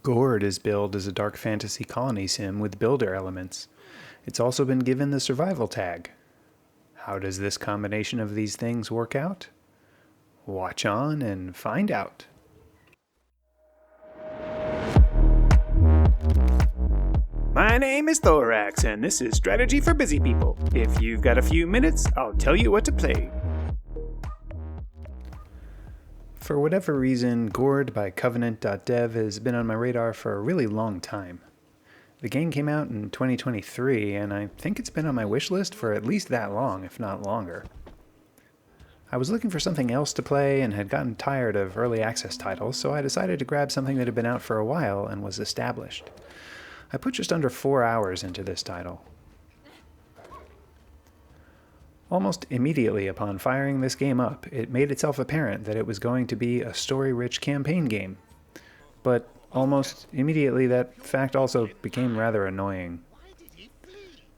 Gord is billed as a dark fantasy colony sim with builder elements. It's also been given the survival tag. How does this combination of these things work out? Watch on and find out. My name is Thoraxe, and this is Strategy for Busy People. If you've got a few minutes, I'll tell you what to play. For whatever reason, Gord by Covenant.dev has been on my radar for a really long time. The game came out in 2023, and I think it's been on my wish list for at least that long, if not longer. I was looking for something else to play and had gotten tired of early access titles, so I decided to grab something that had been out for a while and was established. I put just under 4 hours into this title. Almost immediately upon firing this game up, it made itself apparent that it was going to be a story-rich campaign game. But almost immediately that fact also became rather annoying.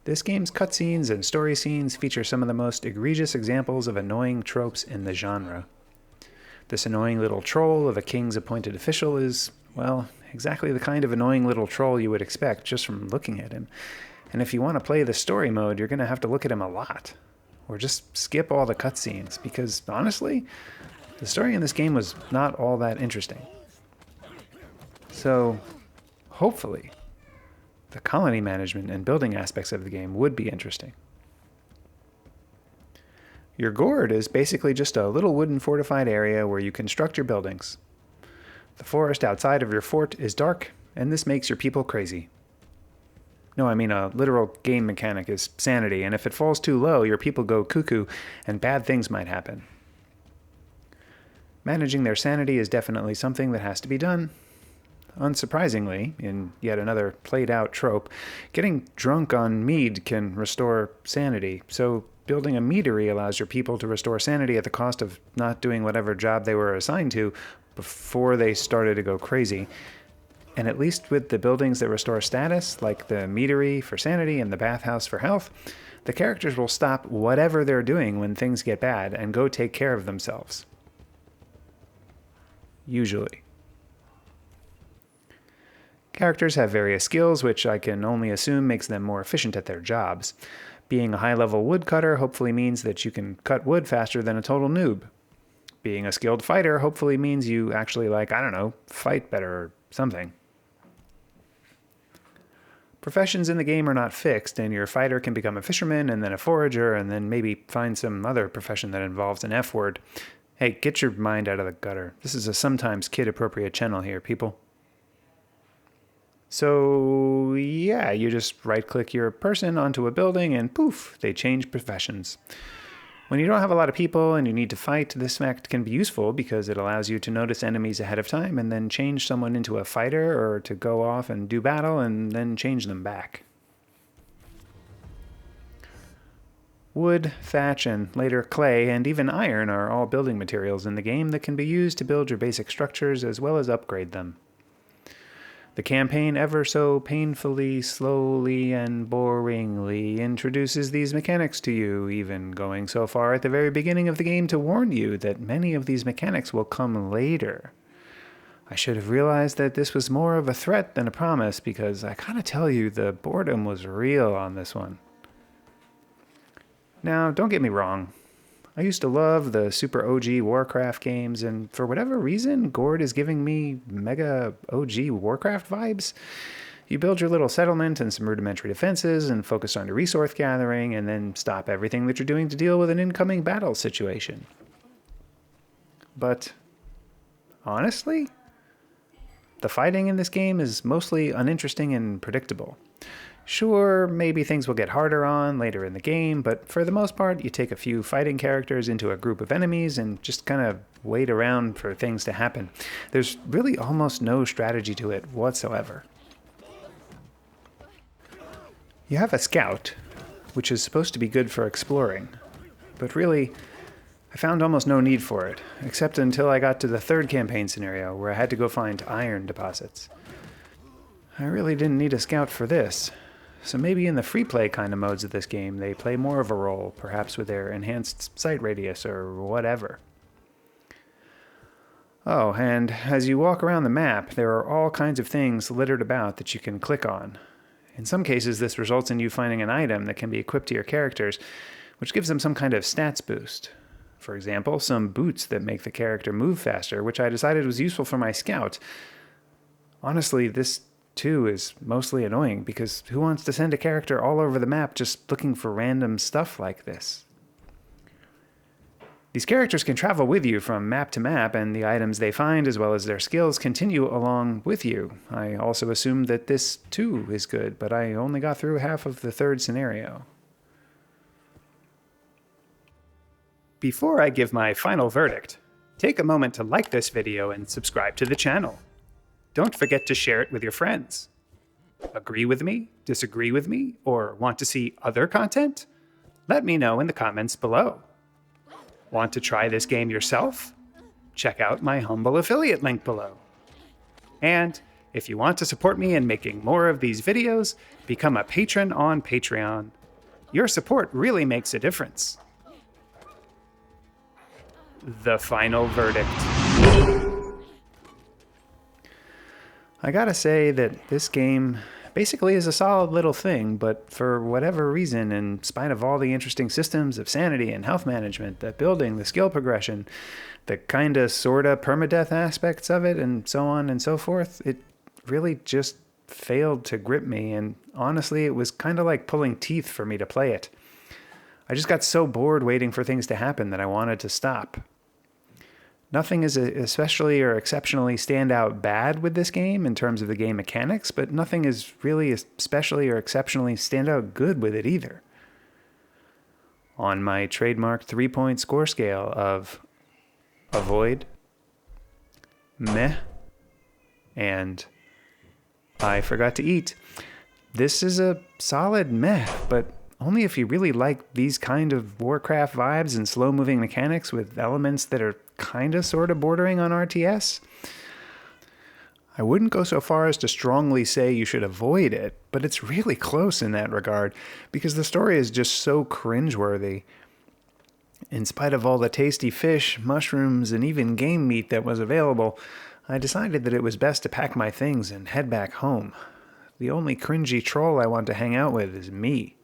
This game's cutscenes and story scenes feature some of the most egregious examples of annoying tropes in the genre. This annoying little troll of a king's appointed official is, well, exactly the kind of annoying little troll you would expect just from looking at him. And if you want to play the story mode, you're going to have to look at him a lot. Or just skip all the cutscenes, because honestly, the story in this game was not all that interesting. So, hopefully, the colony management and building aspects of the game would be interesting. Your Gord is basically just a little wooden fortified area where you construct your buildings. The forest outside of your fort is dark, and this makes your people crazy. No, I mean a literal game mechanic is sanity, and if it falls too low, your people go cuckoo, and bad things might happen. Managing their sanity is definitely something that has to be done. Unsurprisingly, in yet another played-out trope, getting drunk on mead can restore sanity, so building a meadery allows your people to restore sanity at the cost of not doing whatever job they were assigned to before they started to go crazy. And at least with the buildings that restore status, like the meadery for sanity and the bathhouse for health, the characters will stop whatever they're doing when things get bad and go take care of themselves. Usually. Characters have various skills, which I can only assume makes them more efficient at their jobs. Being a high-level woodcutter hopefully means that you can cut wood faster than a total noob. Being a skilled fighter hopefully means you actually, fight better or something. Professions in the game are not fixed, and your fighter can become a fisherman and then a forager and then maybe find some other profession that involves an F word. Hey, get your mind out of the gutter. This is a sometimes kid-appropriate channel here, people. So, yeah, you just right-click your person onto a building and poof, they change professions. When you don't have a lot of people and you need to fight, this fact can be useful because it allows you to notice enemies ahead of time and then change someone into a fighter or to go off and do battle and then change them back. Wood, thatch, and later clay, and even iron are all building materials in the game that can be used to build your basic structures as well as upgrade them. The campaign ever so painfully, slowly, and boringly introduces these mechanics to you, even going so far at the very beginning of the game to warn you that many of these mechanics will come later. I should have realized that this was more of a threat than a promise, because I gotta tell you, the boredom was real on this one. Now, don't get me wrong. I used to love the super OG Warcraft games, and for whatever reason, Gord is giving me mega OG Warcraft vibes. You build your little settlement and some rudimentary defenses and focus on your resource gathering, and then stop everything that you're doing to deal with an incoming battle situation. But, honestly, the fighting in this game is mostly uninteresting and predictable. Sure, maybe things will get harder on later in the game, but for the most part, you take a few fighting characters into a group of enemies and just kind of wait around for things to happen. There's really almost no strategy to it whatsoever. You have a scout, which is supposed to be good for exploring, but really, I found almost no need for it, except until I got to the third campaign scenario where I had to go find iron deposits. I really didn't need a scout for this. So maybe in the free play kind of modes of this game, they play more of a role, perhaps with their enhanced sight radius or whatever. Oh, and as you walk around the map, there are all kinds of things littered about that you can click on. In some cases, this results in you finding an item that can be equipped to your characters, which gives them some kind of stats boost. For example, some boots that make the character move faster, which I decided was useful for my scout. Honestly, this too is mostly annoying, because who wants to send a character all over the map just looking for random stuff like this? These characters can travel with you from map to map, and the items they find, as well as their skills, continue along with you. I also assumed that this too is good, but I only got through half of the third scenario. Before I give my final verdict, take a moment to like this video and subscribe to the channel. Don't forget to share it with your friends. Agree with me, disagree with me, or want to see other content? Let me know in the comments below. Want to try this game yourself? Check out my humble affiliate link below. And if you want to support me in making more of these videos, become a patron on Patreon. Your support really makes a difference. The final verdict. I gotta say that this game basically is a solid little thing, but for whatever reason, in spite of all the interesting systems of sanity and health management, the building, the skill progression, the kinda sorta permadeath aspects of it, and so on and so forth, it really just failed to grip me, and honestly, it was kinda like pulling teeth for me to play it. I just got so bored waiting for things to happen that I wanted to stop. Nothing is especially or exceptionally standout bad with this game in terms of the game mechanics, but nothing is really especially or exceptionally standout good with it either. On my trademark 3-point score scale of avoid, meh, and I forgot to eat, this is a solid meh, but only if you really like these kind of Warcraft vibes and slow-moving mechanics with elements that are kinda sorta bordering on RTS. I wouldn't go so far as to strongly say you should avoid it, but it's really close in that regard, because the story is just so cringeworthy. In spite of all the tasty fish, mushrooms, and even game meat that was available, I decided that it was best to pack my things and head back home. The only cringy troll I want to hang out with is me.